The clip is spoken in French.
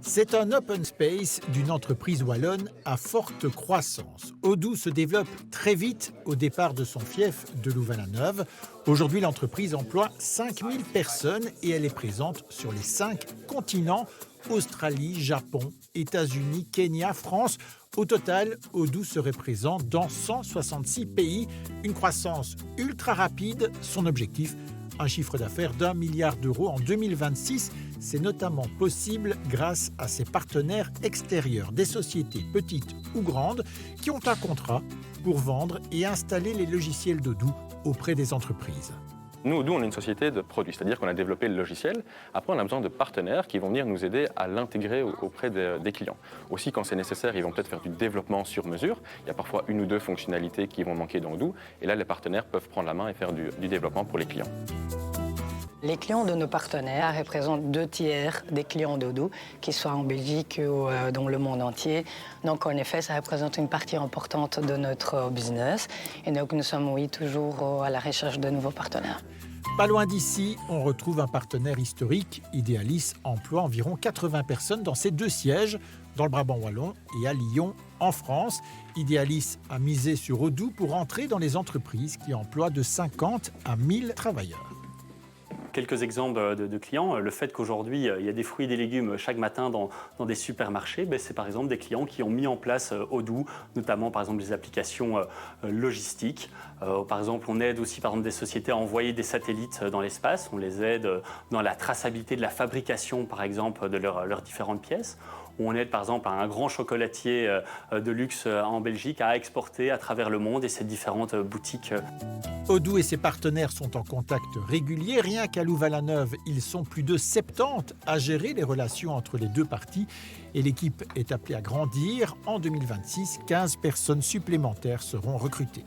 C'est un open space d'une entreprise wallonne à forte croissance. Odoo se développe très vite au départ de son fief de Louvain-la-Neuve. Aujourd'hui, l'entreprise emploie 5000 personnes et elle est présente sur les 5 continents, Australie, Japon, États-Unis, Kenya, France. Au total, Odoo serait présent dans 166 pays. Une croissance ultra rapide. Son objectif, un chiffre d'affaires d'1 milliard d'euros en 2026. C'est notamment possible grâce à ses partenaires extérieurs, des sociétés petites ou grandes qui ont un contrat pour vendre et installer les logiciels d'Odoo auprès des entreprises. Nous, Odoo, on est une société de produits, c'est-à-dire qu'on a développé le logiciel. Après, on a besoin de partenaires qui vont venir nous aider à l'intégrer auprès des clients. Aussi, quand c'est nécessaire, ils vont peut-être faire du développement sur mesure. Il y a parfois une ou deux fonctionnalités qui vont manquer dans Odoo. Et là, les partenaires peuvent prendre la main et faire du développement pour les clients. Les clients de nos partenaires représentent 2 tiers des clients d'Odoo, qu'ils soient en Belgique ou dans le monde entier. Donc, en effet, ça représente une partie importante de notre business. Et donc, nous sommes, oui, toujours à la recherche de nouveaux partenaires. Pas loin d'ici, on retrouve un partenaire historique. Idealis emploie environ 80 personnes dans ses 2 sièges, dans le Brabant wallon et à Lyon, en France. Idealis a misé sur Odoo pour entrer dans les entreprises qui emploient de 50 à 1000 travailleurs. Quelques exemples de clients. Le fait qu'aujourd'hui, il y a des fruits et des légumes chaque matin dans des supermarchés, c'est par exemple des clients qui ont mis en place Odoo, notamment par exemple des applications logistiques. Par exemple, on aide aussi par exemple, des sociétés à envoyer des satellites dans l'espace. On les aide dans la traçabilité de la fabrication, par exemple, de leurs différentes pièces. On aide par exemple un grand chocolatier de luxe en Belgique à exporter à travers le monde et ses différentes boutiques. Odoo et ses partenaires sont en contact régulier. Rien qu'à Louvain-la-Neuve, ils sont plus de 70 à gérer les relations entre les 2 parties. Et l'équipe est appelée à grandir. En 2026, 15 personnes supplémentaires seront recrutées.